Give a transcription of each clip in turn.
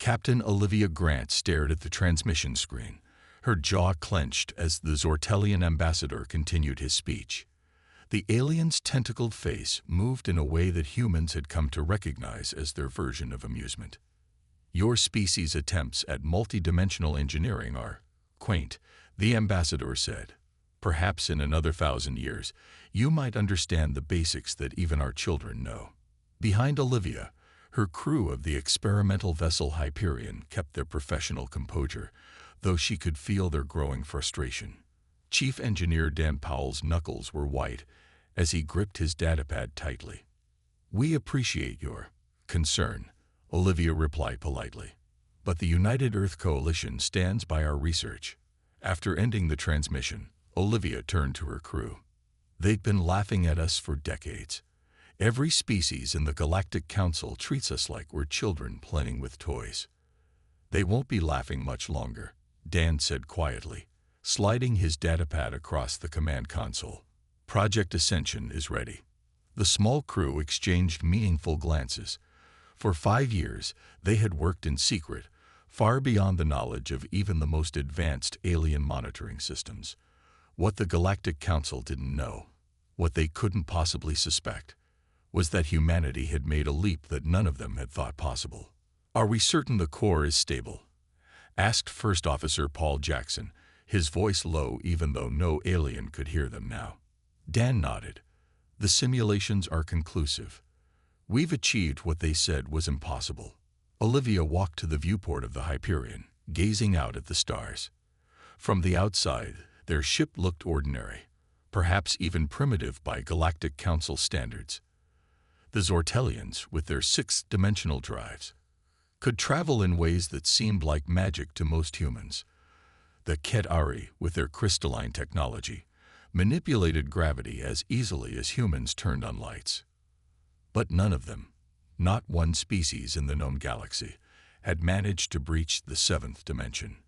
Captain Olivia Grant stared at the transmission screen, her jaw clenched as the Zortellian ambassador continued his speech. The alien's tentacled face moved in a way that humans had come to recognize as their version of amusement. Your species' attempts at multidimensional engineering are quaint, the ambassador said. Perhaps in another 1,000 years, you might understand the basics that even our children know. Behind Olivia, her crew of the experimental vessel Hyperion kept their professional composure, though she could feel their growing frustration. Chief Engineer Dan Powell's knuckles were white as he gripped his datapad tightly. "We appreciate your concern," Olivia replied politely. "But the United Earth Coalition stands by our research." After ending the transmission, Olivia turned to her crew. "They've been laughing at us for decades. Every species in the Galactic Council treats us like we're children playing with toys." "They won't be laughing much longer," Dan said quietly, sliding his datapad across the command console. "Project Ascension is ready." The small crew exchanged meaningful glances. For 5 years, they had worked in secret, far beyond the knowledge of even the most advanced alien monitoring systems. What the Galactic Council didn't know, what they couldn't possibly suspect, was that humanity had made a leap that none of them had thought possible. "Are we certain the core is stable?" asked First Officer Paul Jackson, his voice low even though no alien could hear them now. Dan nodded. "The simulations are conclusive. We've achieved what they said was impossible." Olivia walked to the viewport of the Hyperion, gazing out at the stars. From the outside, their ship looked ordinary, perhaps even primitive by Galactic Council standards. The Zortellians, with their sixth-dimensional drives, could travel in ways that seemed like magic to most humans. The Ket'Ari, with their crystalline technology, manipulated gravity as easily as humans turned on lights. But none of them, not one species in the known galaxy, had managed to breach the seventh dimension.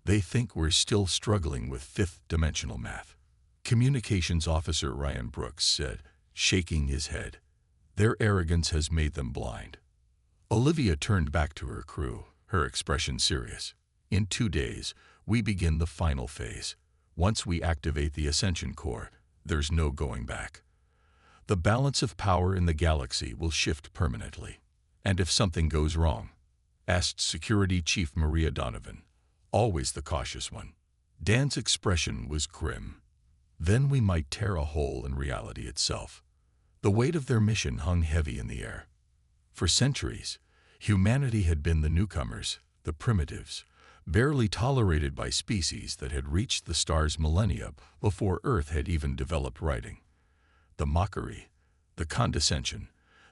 "They think we're still struggling with fifth-dimensional math," Communications Officer Ryan Brooks said, shaking his head. "Their arrogance has made them blind." Olivia turned back to her crew, her expression serious. "In 2 days, we begin the final phase. Once we activate the Ascension Core, there's no going back. The balance of power in the galaxy will shift permanently." "And if something goes wrong?" asked Security Chief Maria Donovan, always the cautious one. Dan's expression was grim. "Then we might tear a hole in reality itself." The weight of their mission hung heavy in the air. For centuries, humanity had been the newcomers, the primitives, barely tolerated by species that had reached the stars millennia before Earth had even developed writing. The mockery, the condescension,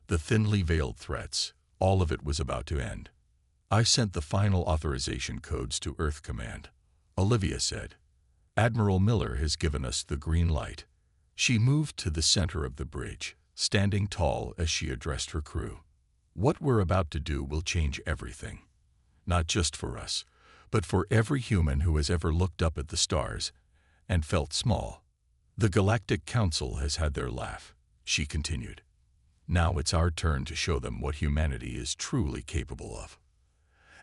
the thinly veiled threats, all of it was about to end. "I sent the final authorization codes to Earth Command," Olivia said. "Admiral Miller has given us the green light." She moved to the center of the bridge, standing tall as she addressed her crew. "What we're about to do will change everything. Not just for us, but for every human who has ever looked up at the stars and felt small. The Galactic Council has had their laugh," she continued. "Now it's our turn to show them what humanity is truly capable of."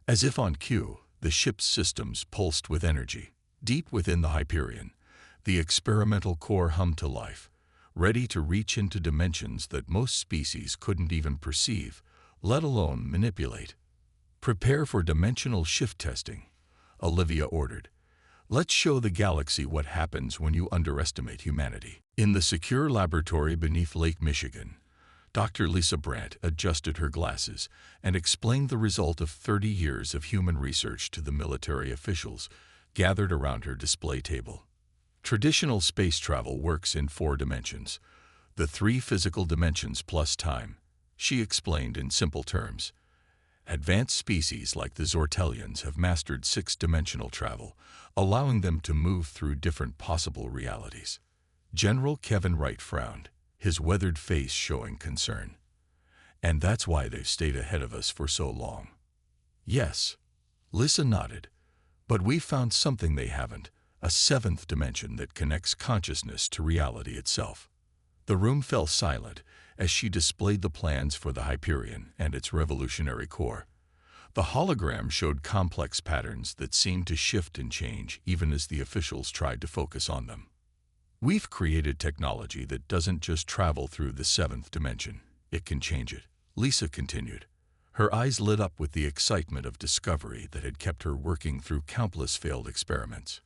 As if on cue, the ship's systems pulsed with energy. Deep within the Hyperion, the experimental core hummed to life, ready to reach into dimensions that most species couldn't even perceive, let alone manipulate. "Prepare for dimensional shift testing," Olivia ordered. "Let's show the galaxy what happens when you underestimate humanity." In the secure laboratory beneath Lake Michigan, Dr. Lisa Brandt adjusted her glasses and explained the result of 30 years of human research to the military officials gathered around her display table. Traditional space travel works in 4 dimensions, the 3 physical dimensions plus time, she explained in simple terms. Advanced species like the Zortellians have mastered 6-dimensional travel, allowing them to move through different possible realities. General Kevin Wright frowned, his weathered face showing concern. "And that's why they've stayed ahead of us for so long." "Yes," Lisa nodded, "but we've found something they haven't, a 7th dimension that connects consciousness to reality itself." The room fell silent as she displayed the plans for the Hyperion and its revolutionary core. The hologram showed complex patterns that seemed to shift and change even as the officials tried to focus on them. We've created technology that doesn't just travel through the seventh dimension, it can change it, Lisa continued. Her eyes lit up with the excitement of discovery that had kept her working through countless failed experiments.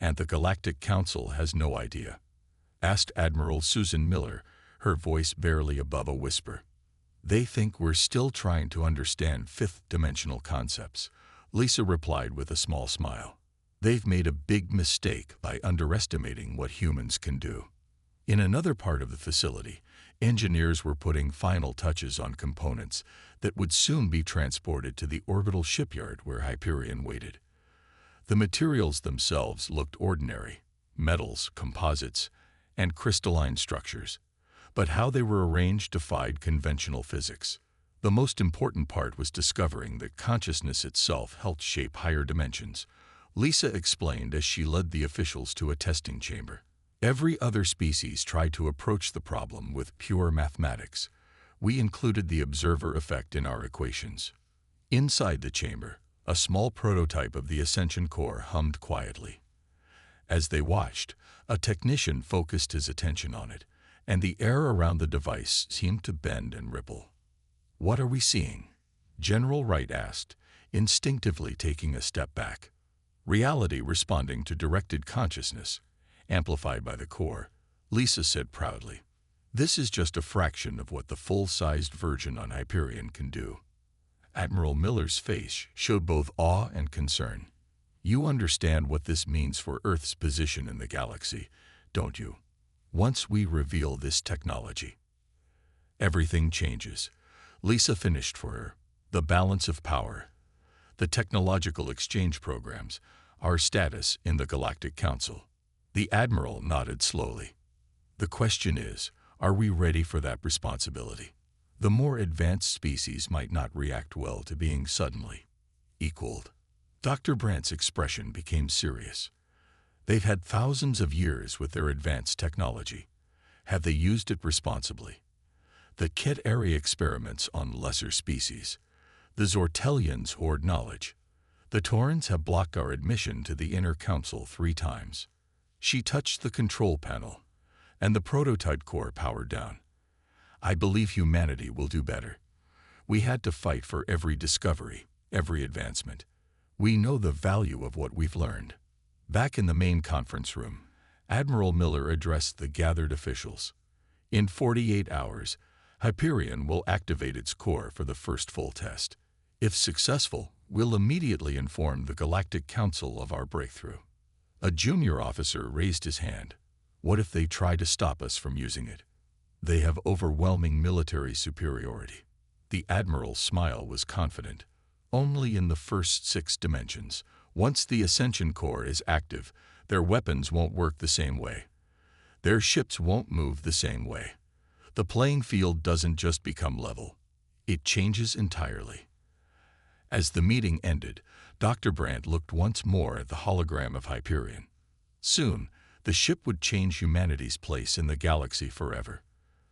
"And the Galactic Council has no idea?" asked Admiral Susan Miller, her voice barely above a whisper. "They think we're still trying to understand fifth-dimensional concepts," Lisa replied with a small smile. "They've made a big mistake by underestimating what humans can do." In another part of the facility, engineers were putting final touches on components that would soon be transported to the orbital shipyard where Hyperion waited. The materials themselves looked ordinary: metals, composites, and crystalline structures. But how they were arranged defied conventional physics. The most important part was discovering that consciousness itself helped shape higher dimensions, Lisa explained as she led the officials to a testing chamber. Every other species tried to approach the problem with pure mathematics. We included the observer effect in our equations. Inside the chamber, a small prototype of the Ascension core hummed quietly. As they watched, a technician focused his attention on it, and the air around the device seemed to bend and ripple. "What are we seeing?" General Wright asked, instinctively taking a step back. "Reality responding to directed consciousness, amplified by the core," Lisa said proudly. "This is just a fraction of what the full-sized version on Hyperion can do." Admiral Miller's face showed both awe and concern. "You understand what this means for Earth's position in the galaxy, don't you? Once we reveal this technology, everything changes," Lisa finished for her. "The balance of power, the technological exchange programs, our status in the Galactic Council." The Admiral nodded slowly. "The question is, are we ready for that responsibility? The more advanced species might not react well to being suddenly equaled." Dr. Brandt's expression became serious. "They've had thousands of years with their advanced technology. Have they used it responsibly? The Ked-Eri experiments on lesser species. The Zortellians hoard knowledge. The Taurans have blocked our admission to the Inner Council 3 times." She touched the control panel, and the prototype core powered down. "I believe humanity will do better. We had to fight for every discovery, every advancement. We know the value of what we've learned." Back in the main conference room, Admiral Miller addressed the gathered officials. "In 48 hours, Hyperion will activate its core for the first full test. If successful, we'll immediately inform the Galactic Council of our breakthrough." A junior officer raised his hand. "What if they try to stop us from using it? They have overwhelming military superiority." The Admiral's smile was confident. "Only in the first 6 dimensions. Once the Ascension core is active, their weapons won't work the same way. Their ships won't move the same way. The playing field doesn't just become level. It changes entirely." As the meeting ended, Dr. Brandt looked once more at the hologram of Hyperion. Soon, the ship would change humanity's place in the galaxy forever.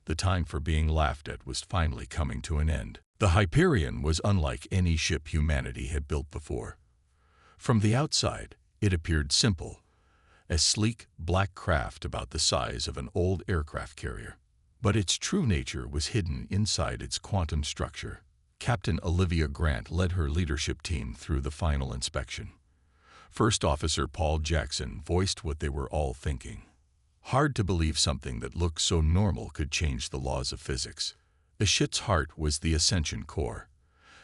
The time for being laughed at was finally coming to an end. The Hyperion was unlike any ship humanity had built before. From the outside, it appeared simple, a sleek, black craft about the size of an old aircraft carrier. But its true nature was hidden inside its quantum structure. Captain Olivia Grant led her leadership team through the final inspection. First Officer Paul Jackson voiced what they were all thinking. Hard to believe something that looked so normal could change the laws of physics. The ship's heart was the Ascension core,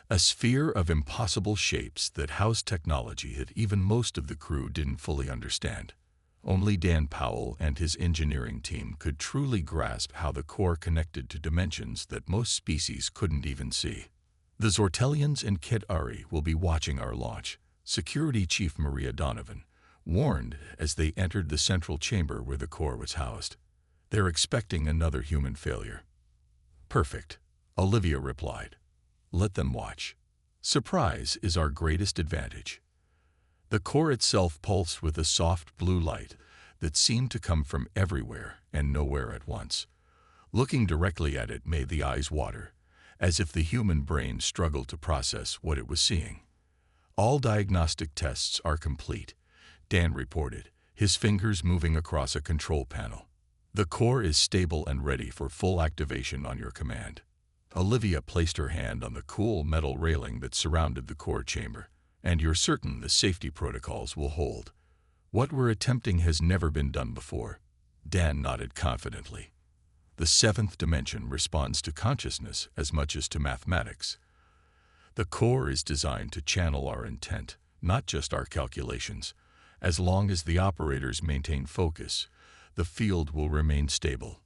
a sphere of impossible shapes that housed technology that even most of the crew didn't fully understand. Only Dan Powell and his engineering team could truly grasp how the core connected to dimensions that most species couldn't even see. "The Zortellians and Ked-Eri will be watching our launch," Security Chief Maria Donovan warned as they entered the central chamber where the core was housed. "They're expecting another human failure." "Perfect," Olivia replied. "Let them watch. Surprise is our greatest advantage." The core itself pulsed with a soft blue light that seemed to come from everywhere and nowhere at once. Looking directly at it made the eyes water, as if the human brain struggled to process what it was seeing. "All diagnostic tests are complete," Dan reported, his fingers moving across a control panel. "The core is stable and ready for full activation on your command." Olivia placed her hand on the cool metal railing that surrounded the core chamber. "And you're certain the safety protocols will hold? What we're attempting has never been done before." Dan nodded confidently. "The seventh dimension responds to consciousness as much as to mathematics. The core is designed to channel our intent, not just our calculations. As long as the operators maintain focus, the field will remain stable."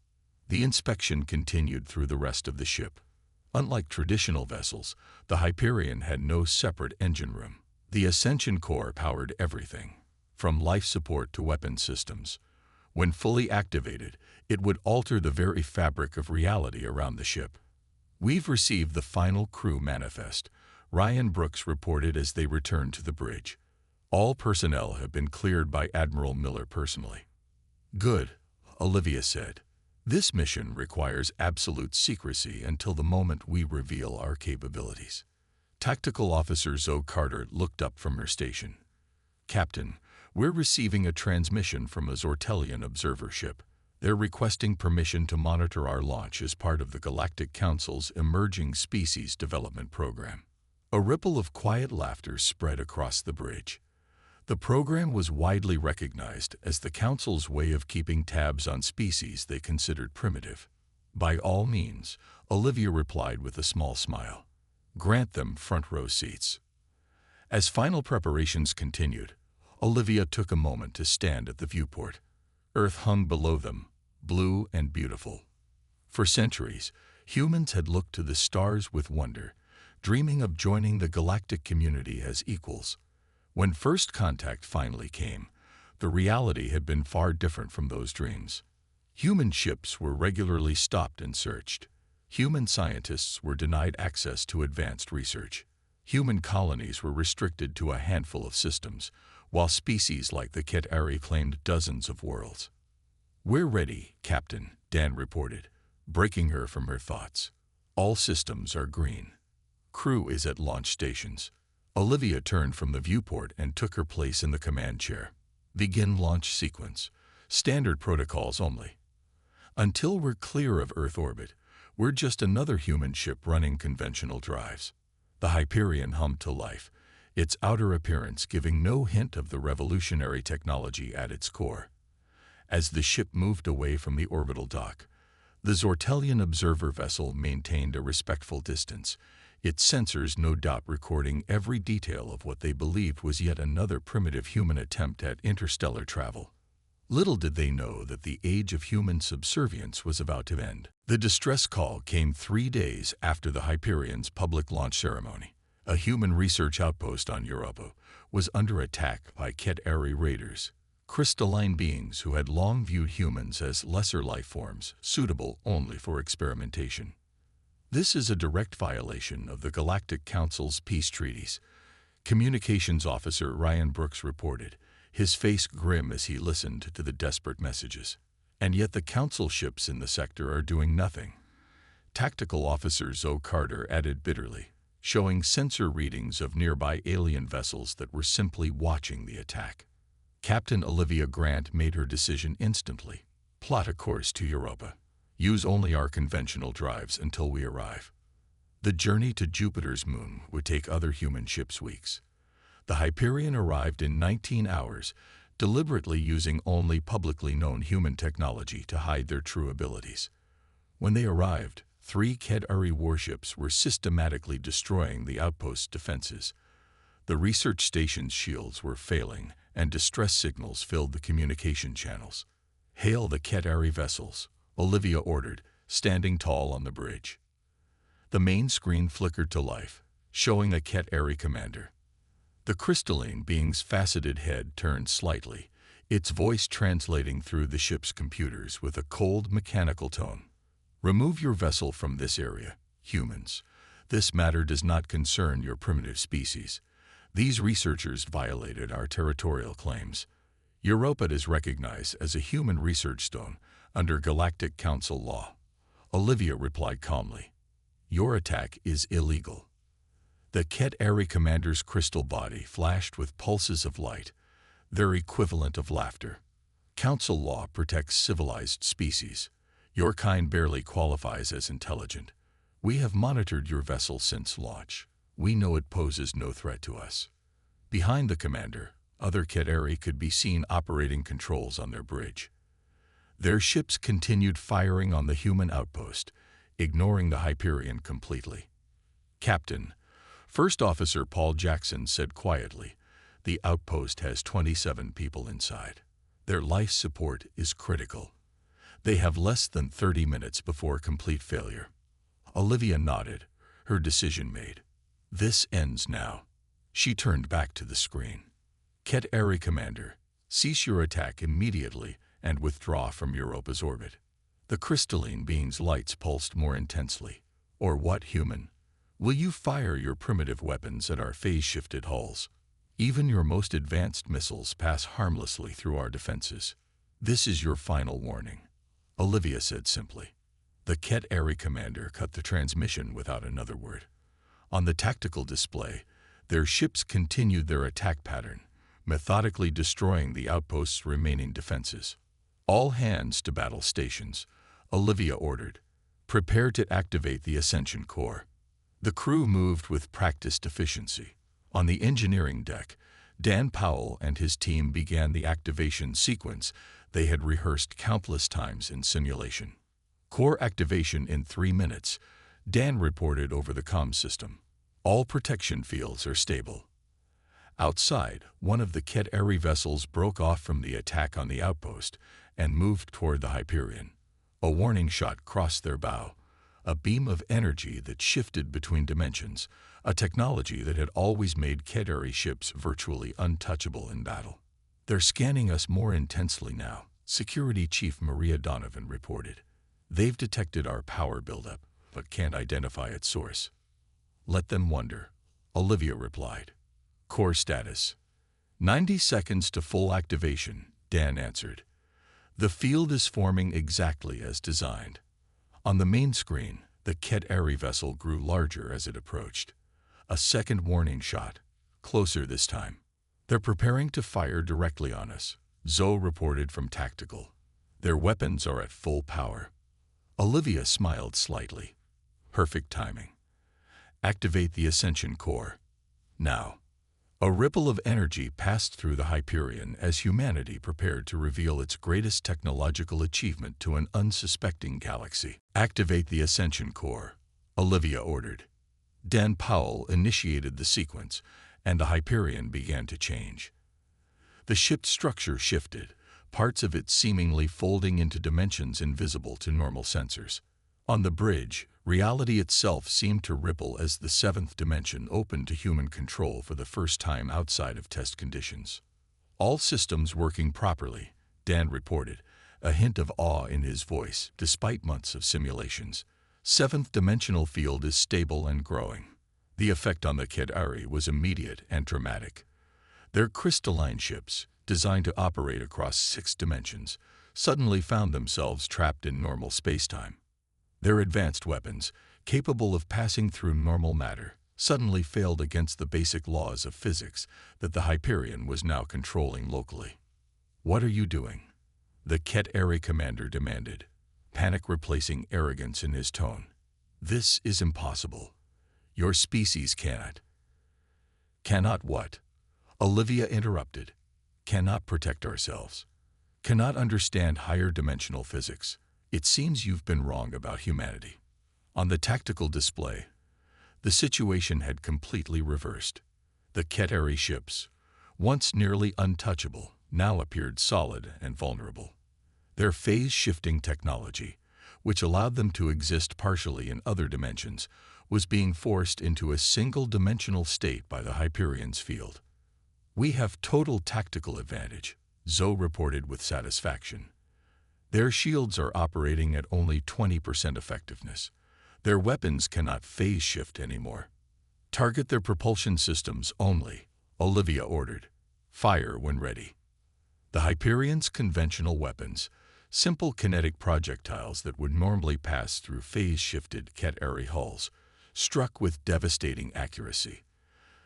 The inspection continued through the rest of the ship. Unlike traditional vessels, the Hyperion had no separate engine room. The Ascension core powered everything, from life support to weapon systems. When fully activated, it would alter the very fabric of reality around the ship. "We've received the final crew manifest," Ryan Brooks reported as they returned to the bridge. "All personnel have been cleared by Admiral Miller personally." "Good," Olivia said. "This mission requires absolute secrecy until the moment we reveal our capabilities." Tactical Officer Zoe Carter looked up from her station. "Captain, we're receiving a transmission from a Zortelian observer ship. They're requesting permission to monitor our launch as part of the Galactic Council's Emerging Species Development Program." A ripple of quiet laughter spread across the bridge. The program was widely recognized as the Council's way of keeping tabs on species they considered primitive. "By all means," Olivia replied with a small smile. "Grant them front row seats." As final preparations continued, Olivia took a moment to stand at the viewport. Earth hung below them, blue and beautiful. For centuries, humans had looked to the stars with wonder, dreaming of joining the galactic community as equals. When first contact finally came, the reality had been far different from those dreams. Human ships were regularly stopped and searched. Human scientists were denied access to advanced research. Human colonies were restricted to a handful of systems, while species like the Ket-Ari claimed dozens of worlds. "We're ready, Captain," Dan reported, breaking her from her thoughts. "All systems are green. Crew is at launch stations." Olivia turned from the viewport and took her place in the command chair. "Begin launch sequence. Standard protocols only. Until we're clear of Earth orbit, we're just another human ship running conventional drives." The Hyperion hummed to life, its outer appearance giving no hint of the revolutionary technology at its core. As the ship moved away from the orbital dock, the Zortelian observer vessel maintained a respectful distance, its sensors no doubt recording every detail of what they believed was yet another primitive human attempt at interstellar travel. Little did they know that the age of human subservience was about to end. The distress call came 3 days after the Hyperion's public launch ceremony. A human research outpost on Europa was under attack by Ket-Ari raiders, crystalline beings who had long viewed humans as lesser life forms suitable only for experimentation. "This is a direct violation of the Galactic Council's peace treaties," Communications Officer Ryan Brooks reported, his face grim as he listened to the desperate messages. "And yet the Council ships in the sector are doing nothing," Tactical Officer Zoe Carter added bitterly, showing sensor readings of nearby alien vessels that were simply watching the attack. Captain Olivia Grant made her decision instantly. "Plot a course to Europa. Use only our conventional drives until we arrive." The journey to Jupiter's moon would take other human ships weeks. The Hyperion arrived in 19 hours, deliberately using only publicly known human technology to hide their true abilities. When they arrived, 3 Ket-Ari warships were systematically destroying the outpost's defenses. The research station's shields were failing, and distress signals filled the communication channels. "Hail the Ket-Ari vessels," Olivia ordered, standing tall on the bridge. The main screen flickered to life, showing a Ket-Ari commander. The crystalline being's faceted head turned slightly, its voice translating through the ship's computers with a cold, mechanical tone. "Remove your vessel from this area, humans. This matter does not concern your primitive species. These researchers violated our territorial claims. Europa is recognized as a human research zone under Galactic Council law." Olivia replied calmly. Your attack is illegal. The Ket-Eri commander's crystal body flashed with pulses of light, their equivalent of laughter. Council law protects civilized species. Your kind barely qualifies as intelligent. We have monitored your vessel since launch. We know it poses no threat to us. Behind the commander, other Ket-Eri could be seen operating controls on their bridge. Their ships continued firing on the human outpost, ignoring the Hyperion completely. Captain, First Officer Paul Jackson said quietly, the outpost has 27 people inside. Their life support is critical. They have less than 30 minutes before complete failure. Olivia nodded, her decision made. This ends now. She turned back to the screen. Ket-Eri Commander, cease your attack immediately and withdraw from Europa's orbit. The crystalline being's lights pulsed more intensely. Or what, human? Will you fire your primitive weapons at our phase-shifted hulls? Even your most advanced missiles pass harmlessly through our defenses. This is your final warning, Olivia said simply. The Ket-Eri commander cut the transmission without another word. On the tactical display, their ships continued their attack pattern, methodically destroying the outpost's remaining defenses. All hands to battle stations, Olivia ordered. Prepare to activate the Ascension Core. The crew moved with practiced efficiency. On the engineering deck, Dan Powell and his team began the activation sequence they had rehearsed countless times in simulation. Core activation in 3 minutes, Dan reported over the comm system. All protection fields are stable. Outside, one of the Ket-Eri vessels broke off from the attack on the outpost and moved toward the Hyperion. A warning shot crossed their bow, a beam of energy that shifted between dimensions, a technology that had always made Ket-Eri ships virtually untouchable in battle. They're scanning us more intensely now, Security Chief Maria Donovan reported. They've detected our power buildup, but can't identify its source. Let them wonder, Olivia replied. Core status. 90 seconds to full activation, Dan answered. The field is forming exactly as designed. On the main screen, the Ket-Eri vessel grew larger as it approached. A second warning shot, closer this time. They're preparing to fire directly on us, Zoe reported from Tactical. Their weapons are at full power. Olivia smiled slightly. Perfect timing. Activate the Ascension Core. Now. A ripple of energy passed through the Hyperion as humanity prepared to reveal its greatest technological achievement to an unsuspecting galaxy. Activate the Ascension Core, Olivia ordered. Dan Powell initiated the sequence, and the Hyperion began to change. The ship's structure shifted, parts of it seemingly folding into dimensions invisible to normal sensors. On the bridge, reality itself seemed to ripple as the seventh dimension opened to human control for the first time outside of test conditions. All systems working properly, Dan reported, a hint of awe in his voice, despite months of simulations. Seventh dimensional field is stable and growing. The effect on the Ket-Eri was immediate and dramatic. Their crystalline ships, designed to operate across 6 dimensions, suddenly found themselves trapped in normal spacetime. Their advanced weapons, capable of passing through normal matter, suddenly failed against the basic laws of physics that the Hyperion was now controlling locally. What are you doing? The Ket-Eri commander demanded, panic replacing arrogance in his tone. This is impossible. Your species cannot. Cannot what? Olivia interrupted. Cannot protect ourselves. Cannot understand higher dimensional physics. It seems you've been wrong about humanity. On the tactical display, the situation had completely reversed. The Ket-Eri ships, once nearly untouchable, now appeared solid and vulnerable. Their phase-shifting technology, which allowed them to exist partially in other dimensions, was being forced into a single-dimensional state by the Hyperion's field. We have total tactical advantage, Zoe reported with satisfaction. Their shields are operating at only 20% effectiveness. Their weapons cannot phase shift anymore. Target their propulsion systems only, Olivia ordered. Fire when ready. The Hyperion's conventional weapons, simple kinetic projectiles that would normally pass through phase-shifted Ket-Eri hulls, struck with devastating accuracy.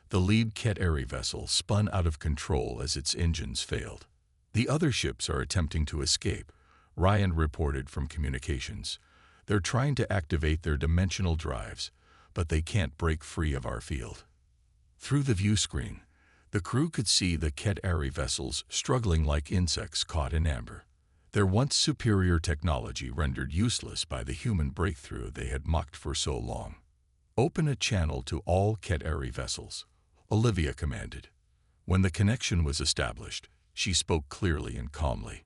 The lead Ket-Eri vessel spun out of control as its engines failed. The other ships are attempting to escape, Ryan reported from communications. They're trying to activate their dimensional drives, but they can't break free of our field. Through the view screen, the crew could see the Ket-Eri vessels struggling like insects caught in amber. Their once superior technology rendered useless by the human breakthrough they had mocked for so long. "Open a channel to all Ket-Eri vessels," Olivia commanded. When the connection was established, she spoke clearly and calmly.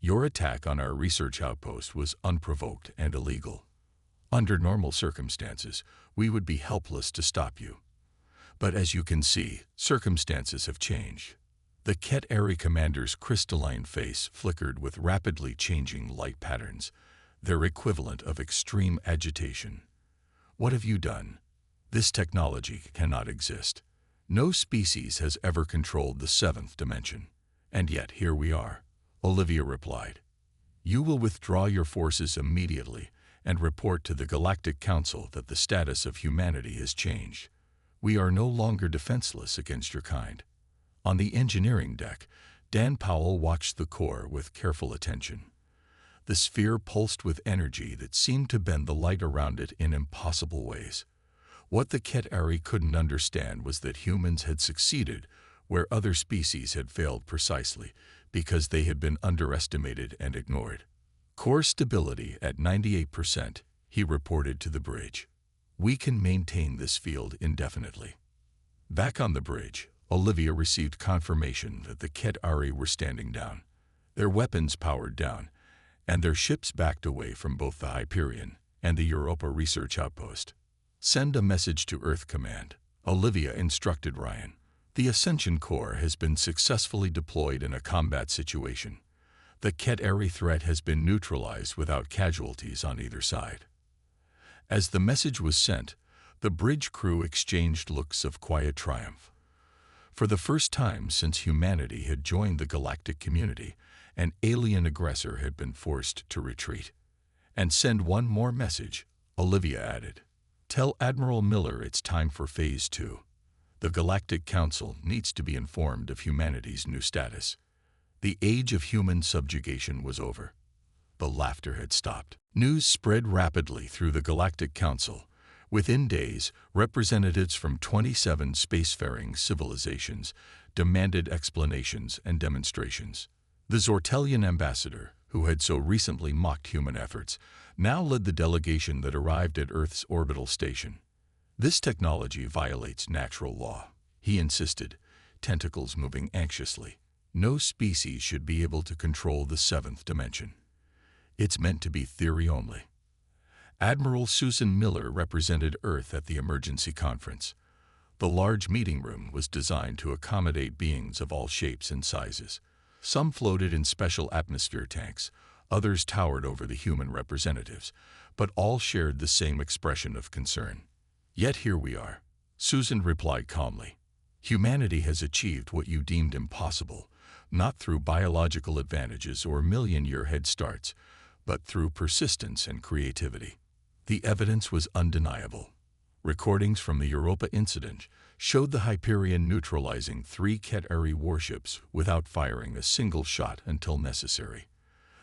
"Your attack on our research outpost was unprovoked and illegal. Under normal circumstances, we would be helpless to stop you. But as you can see, circumstances have changed." The Ket-Eri commander's crystalline face flickered with rapidly changing light patterns, their equivalent of extreme agitation. "What have you done? This technology cannot exist. No species has ever controlled the seventh dimension. And yet here we are," Olivia replied. "You will withdraw your forces immediately and report to the Galactic Council that the status of humanity has changed. We are no longer defenseless against your kind." On the engineering deck, Dan Powell watched the core with careful attention. The sphere pulsed with energy that seemed to bend the light around it in impossible ways. What the Ket-Eri couldn't understand was that humans had succeeded where other species had failed precisely because they had been underestimated and ignored. "Core stability at 98%, he reported to the bridge. "We can maintain this field indefinitely." Back on the bridge, Olivia received confirmation that the Ket-Eri were standing down, their weapons powered down, and their ships backed away from both the Hyperion and the Europa research outpost. "Send a message to Earth Command," Olivia instructed Ryan. "The Ascension Core has been successfully deployed in a combat situation. The Ket-Eri threat has been neutralized without casualties on either side." As the message was sent, the bridge crew exchanged looks of quiet triumph. For the first time since humanity had joined the galactic community, an alien aggressor had been forced to retreat. "And send one more message," Olivia added. "Tell Admiral Miller it's time for Phase 2. The Galactic Council needs to be informed of humanity's new status." The age of human subjugation was over. The laughter had stopped. News spread rapidly through the Galactic Council. Within days, representatives from 27 spacefaring civilizations demanded explanations and demonstrations. The Zortelian ambassador, who had so recently mocked human efforts, now led the delegation that arrived at Earth's orbital station. "This technology violates natural law," he insisted, tentacles moving anxiously. "No species should be able to control the seventh dimension. It's meant to be theory only." Admiral Susan Miller represented Earth at the emergency conference. The large meeting room was designed to accommodate beings of all shapes and sizes. Some floated in special atmosphere tanks, others towered over the human representatives, but all shared the same expression of concern. "Yet here we are," Susan replied calmly. "Humanity has achieved what you deemed impossible, not through biological advantages or million-year head starts, but through persistence and creativity." The evidence was undeniable. Recordings from the Europa incident showed the Hyperion neutralizing 3 Ket-Eri warships without firing a single shot until necessary.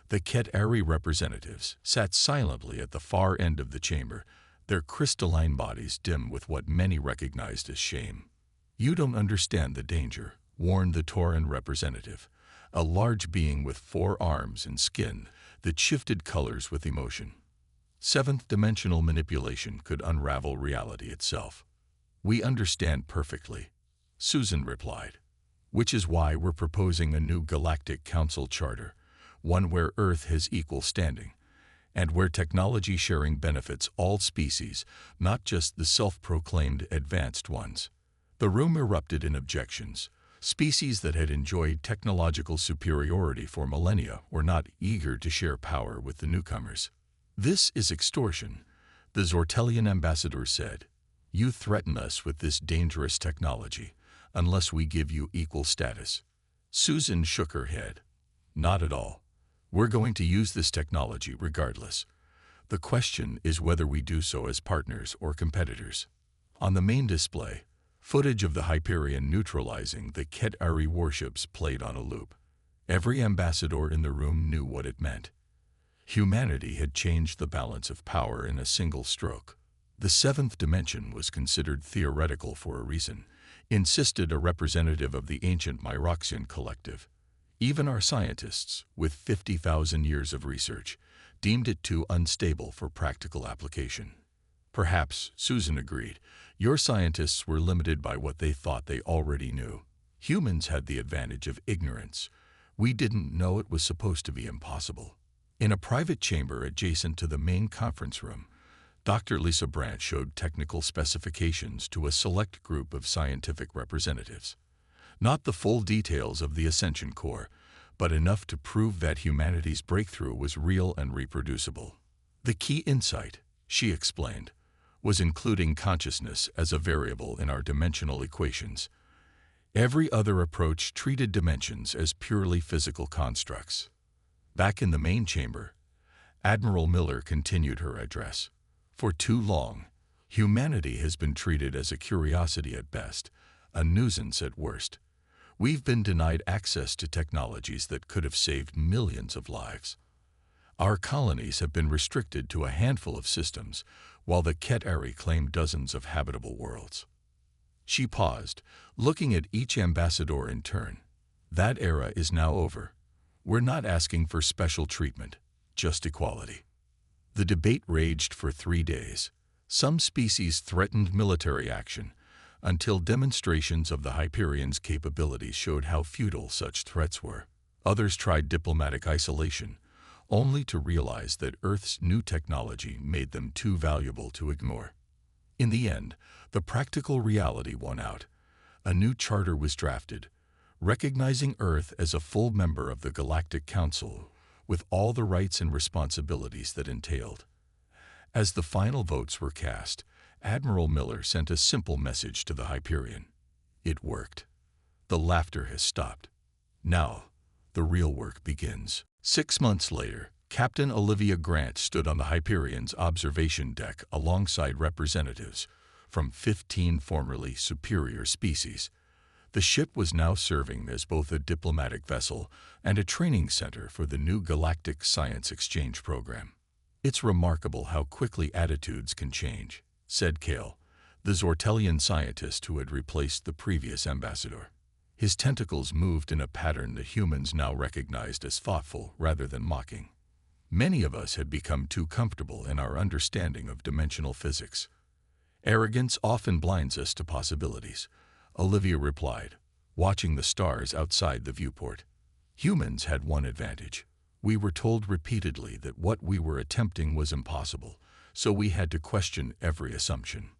The Ket-Eri representatives sat silently at the far end of the chamber, their crystalline bodies dim with what many recognized as shame. "You don't understand the danger," warned the Tauran representative, a large being with 4 arms and skin that shifted colors with emotion. Seventh-dimensional manipulation could unravel reality itself. "We understand perfectly," Susan replied, "which is why we're proposing a new Galactic Council charter, one where Earth has equal standing, and where technology sharing benefits all species, not just the self-proclaimed advanced ones." The room erupted in objections. Species that had enjoyed technological superiority for millennia were not eager to share power with the newcomers. "This is extortion," the Zortelian ambassador said. "You threaten us with this dangerous technology unless we give you equal status." Susan shook her head. "Not at all. We're going to use this technology regardless. The question is whether we do so as partners or competitors. On the main display, footage of the Hyperion neutralizing the Ket'Ari warships played on a loop. Every ambassador in the room knew what it meant. Humanity had changed the balance of power in a single stroke. The seventh dimension was considered theoretical for a reason, insisted a representative of the ancient Myroxian collective. Even our scientists, with 50,000 years of research, deemed it too unstable for practical application. Perhaps, Susan agreed, your scientists were limited by what they thought they already knew. Humans had the advantage of ignorance. We didn't know it was supposed to be impossible. In a private chamber adjacent to the main conference room, Dr. Lisa Brandt showed technical specifications to a select group of scientific representatives. Not the full details of the Ascension Core, but enough to prove that humanity's breakthrough was real and reproducible. The key insight, she explained, was including consciousness as a variable in our dimensional equations. Every other approach treated dimensions as purely physical constructs. Back in the main chamber, Admiral Miller continued her address. For too long, humanity has been treated as a curiosity at best, a nuisance at worst. We've been denied access to technologies that could have saved millions of lives. Our colonies have been restricted to a handful of systems, while the Ket'Ari claim dozens of habitable worlds. She paused, looking at each ambassador in turn. That era is now over. We're not asking for special treatment, just equality. The debate raged for 3 days. Some species threatened military action, until demonstrations of the Hyperion's capabilities showed how futile such threats were. Others tried diplomatic isolation, only to realize that Earth's new technology made them too valuable to ignore. In the end, the practical reality won out. A new charter was drafted, recognizing Earth as a full member of the Galactic Council, with all the rights and responsibilities that entailed. As the final votes were cast, Admiral Miller sent a simple message to the Hyperion. It worked. The laughter has stopped. Now, the real work begins. 6 months later, Captain Olivia Grant stood on the Hyperion's observation deck alongside representatives from 15 formerly superior species. The ship was now serving as both a diplomatic vessel and a training center for the new Galactic Science Exchange Program. It's remarkable how quickly attitudes can change, said Kale, the Zortellian scientist who had replaced the previous ambassador. His tentacles moved in a pattern that humans now recognized as thoughtful rather than mocking. Many of us had become too comfortable in our understanding of dimensional physics. Arrogance often blinds us to possibilities, Olivia replied, watching the stars outside the viewport. Humans had one advantage. We were told repeatedly that what we were attempting was impossible, so we had to question every assumption.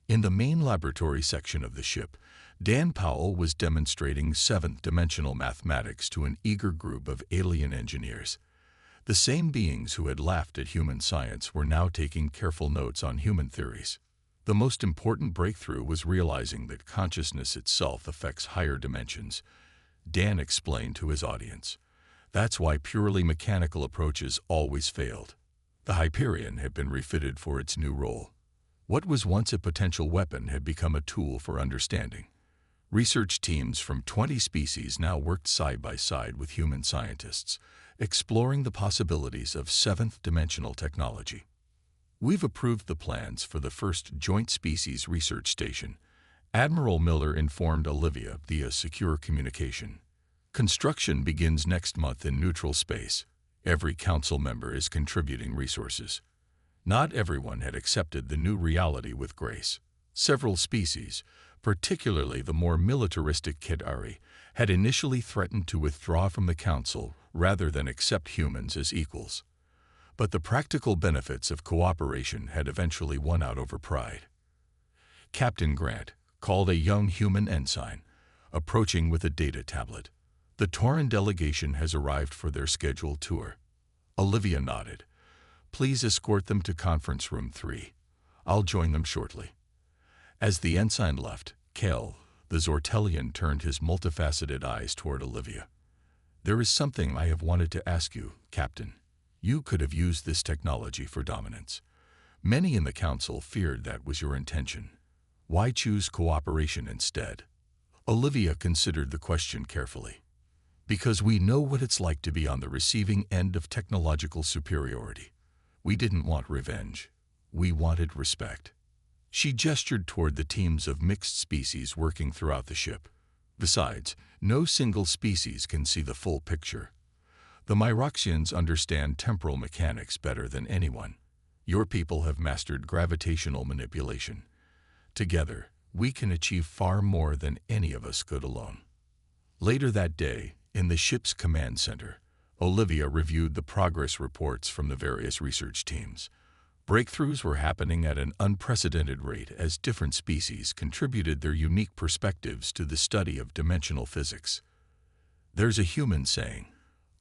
In the main laboratory section of the ship, Dan Powell was demonstrating seventh-dimensional mathematics to an eager group of alien engineers. The same beings who had laughed at human science were now taking careful notes on human theories. The most important breakthrough was realizing that consciousness itself affects higher dimensions. Dan explained to his audience. That's why purely mechanical approaches always failed. The Hyperion had been refitted for its new role. What was once a potential weapon had become a tool for understanding. Research teams from 20 species now worked side by side with human scientists, exploring the possibilities of seventh-dimensional technology. We've approved the plans for the first joint species research station, Admiral Miller informed Olivia via secure communication. Construction begins next month in neutral space. Every council member is contributing resources. Not everyone had accepted the new reality with grace. Several species, particularly the more militaristic Ket'Ari, had initially threatened to withdraw from the council rather than accept humans as equals. But the practical benefits of cooperation had eventually won out over pride. Captain Grant called a young human ensign, approaching with a data tablet. The Tauran delegation has arrived for their scheduled tour. Olivia nodded. Please escort them to conference room 3. I'll join them shortly. As the ensign left, Kel, the Zortellian, turned his multifaceted eyes toward Olivia. There is something I have wanted to ask you, Captain. You could have used this technology for dominance. Many in the council feared that was your intention. Why choose cooperation instead? Olivia considered the question carefully. Because we know what it's like to be on the receiving end of technological superiority. We didn't want revenge. We wanted respect. She gestured toward the teams of mixed species working throughout the ship. Besides, no single species can see the full picture. The Myroxians understand temporal mechanics better than anyone. Your people have mastered gravitational manipulation. Together, we can achieve far more than any of us could alone. Later that day, in the ship's command center, Olivia reviewed the progress reports from the various research teams. Breakthroughs were happening at an unprecedented rate as different species contributed their unique perspectives to the study of dimensional physics. "There's a human saying,"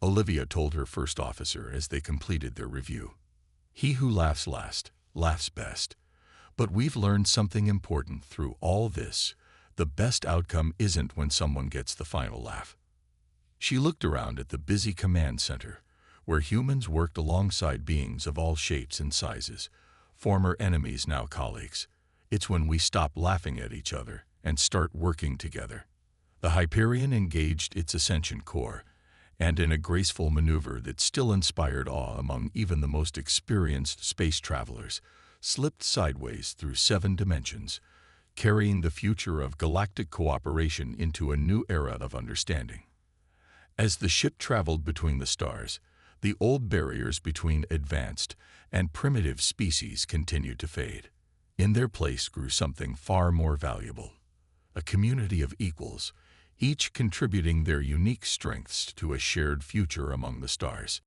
Olivia told her first officer as they completed their review. "He who laughs last, laughs best." But we've learned something important through all this. The best outcome isn't when someone gets the final laugh. She looked around at the busy command center, where humans worked alongside beings of all shapes and sizes, former enemies now colleagues. It's when we stop laughing at each other and start working together. The Hyperion engaged its ascension core, and in a graceful maneuver that still inspired awe among even the most experienced space travelers, slipped sideways through 7 dimensions, carrying the future of galactic cooperation into a new era of understanding. As the ship traveled between the stars, the old barriers between advanced and primitive species continued to fade. In their place grew something far more valuable: a community of equals, each contributing their unique strengths to a shared future among the stars.